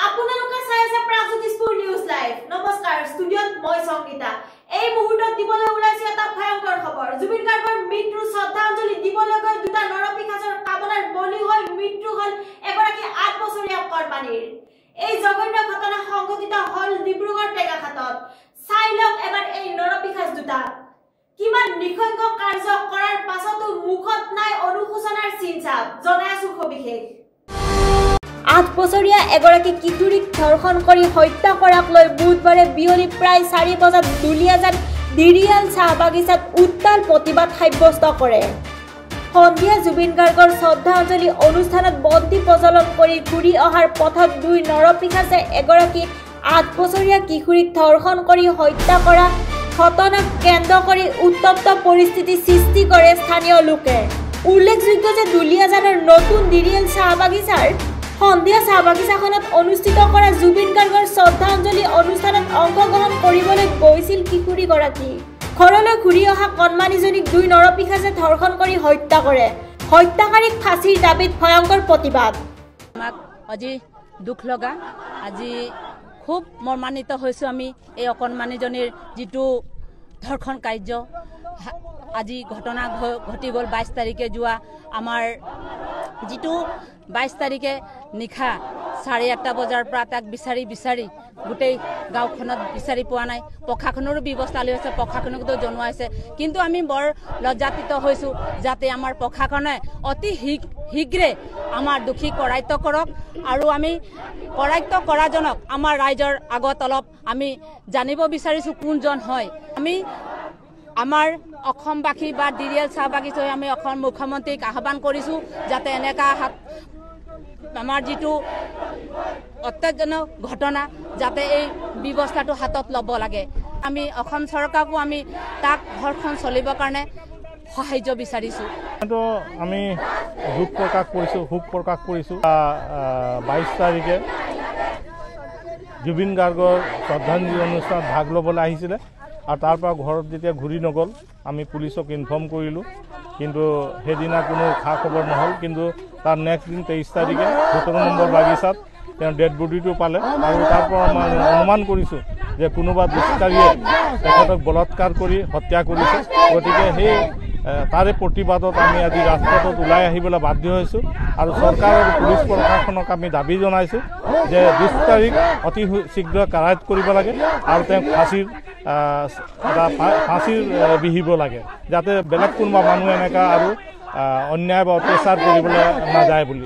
আপোনালোকে চাই আছে প্ৰাগজ্যোতিষপুৰ নিউজ লাইভ। নমস্কাৰ, ষ্টুডিঅ'ত মই সংগীতা। এই মুহূৰ্তত দিবলৈ ওলাইছে এটা ভয়ংকৰ খবৰ। জুবিন গাৰ্গৰ মৃত্যুৰ শ্ৰদ্ধাঞ্জলি দিবলৈ গৈ দুটা নৰপিশাচৰ কামনাৰ বলি হৈ মৃত্যু হ'ল এগৰাকী 8 বছৰীয়া কৰ্মানীৰ। এই জঘন্য ঘটনা সংঘটিত হ'ল ডিব্ৰুগড় টেঙাখাটত। চাই লওক এবাৰ এই নৰপিশাচ দুটা কিমান নিখংগ কাৰ্য কৰাৰ পাছতো মুখত নাই অনুশোচনাৰ চিনচাপ। জনাই আছো সবিশেষ। 8 বছৰীয়া এগৰাকী কিশোৰীক ধৰ্ষণ কৰি হত্যা কৰাক লৈ বুধবাৰে বিয়লি প্ৰায় 4 বজাত দুলিয়াজান দিৰিয়াল চাহ বাগিচাত উত্তাল প্ৰতিবাদ সাব্যস্ত কৰে। সন্ধিয়া জুবিন গাৰ্গৰ শ্ৰদ্ধাঞ্জলি অনুষ্ঠানত বন্তি প্ৰজ্বলন কৰি ঘূৰি অহাৰ পথত দুই নৰপিশাচে এগৰাকী 8 বছৰীয়া কিশোৰীক ধৰ্ষণ কৰি হত্যা কৰা ঘটনাক কেন্দ্ৰ কৰি উত্তপ্ত পৰিস্থিতি সৃষ্টি কৰে স্থানীয় লোকে। উল্লেখযোগ্য যে দুলিয়াজানৰ নতুন দিৰিয়াল চাহ বাগিচাৰ সন্ধিয়া চাহ বাগিচাখনত অনুষ্ঠিত কৰা জুবিন গাৰ্গৰ শ্ৰদ্ধাঞ্জলি অনুষ্ঠানত অংশগ্ৰহণ কৰিবলৈ গৈছিল কিশোৰীগৰাকী। ঘৰলৈ ঘূৰি অহা কণমানিজনীক দুই নৰপিশাচে ধৰ্ষণ কৰি হত্যা কৰে। হত্যাকাৰীক ফাঁচীৰ দাবীত ভয়ংকৰ প্ৰতিবাদ। আজি দুখ লগা, আজি খুব মৰ্মান্বিত হৈছোঁ আমি এই অকণমানিজনীৰ যিটো ধৰ্ষণ কাৰ্য আজি ঘটনা ঘটি গ'ল 22 তাৰিখে যোৱা আমাৰ যিটো 22 তাৰিখে নিশা 8:30 বজাৰ পৰা তাক বিচাৰি গোটেই গাঁওখনত বিচাৰি পোৱা নাই। প্ৰশাসনৰো ব্যৱস্থা লৈ আছে, প্ৰশাসনকতো জনোৱা হৈছে, কিন্তু আমি বৰ লজ্জাতীত হৈছোঁ যাতে আমাৰ প্ৰশাসনে অতি শীঘ্ৰে আমাৰ দোষী কৰায়ত্ব কৰক আৰু আমি কৰায়ত্ব কৰাজনক আমাৰ ৰাইজৰ আগত অলপ আমি জানিব বিচাৰিছোঁ কোনজন হয়। আমি আমাৰ অসমবাসী বা দিৰিয়াল চাহ বাগিচাই আমি অসম মুখ্যমন্ত্ৰীক আহ্বান কৰিছোঁ যাতে এনেকা আমাৰ যিটো অত্যাজনক ঘটনা যাতে এই ব্যৱস্থাটো হাতত ল'ব লাগে। আমি অসম চৰকাৰকো আমি তাক ঘৰখন চলিবৰ কাৰণে সাহায্য বিচাৰিছোঁ। আমি শোক প্ৰকাশ কৰিছোঁ 22 তাৰিখে জুবিন গাৰ্গৰ শ্ৰদ্ধাঞ্জলি অনুষ্ঠানত ভাগ ল'বলৈ আহিছিলে আৰু তাৰ পৰা ঘৰত যেতিয়া ঘূৰি নগ'ল আমি পুলিচক ইনফৰ্ম কৰিলোঁ, কিন্তু সেইদিনা কোনো খা খবৰ নহ'ল। কিন্তু তাৰ নেক্সট দিন 23 তাৰিখে 17 নম্বৰ বাগিচাত তেওঁ ডেড বডিটো পালে আৰু তাৰ পৰা মই অনুমান কৰিছোঁ যে কোনোবা দুষ্কাৰীয়ে তেখেতক বলৎকাৰ কৰি হত্যা কৰিছে। গতিকে সেই তাৰে প্ৰতিবাদত আমি আজি ৰাজপথত ওলাই আহিবলৈ বাধ্য হৈছোঁ আৰু চৰকাৰ আৰু পুলিচ প্ৰশাসনক আমি দাবী জনাইছোঁ যে দুষ্কাৰীক অতি শীঘ্ৰ কাৰায়ত্ব কৰিব লাগে আৰু তেওঁক ফাঁচীৰ বিহিব লাগে যাতে বেলেগ কোনোবা মানুহ এনেকুৱা আৰু অন্যায় বা অত্যাচাৰ কৰিবলৈ নাযায় বুলি।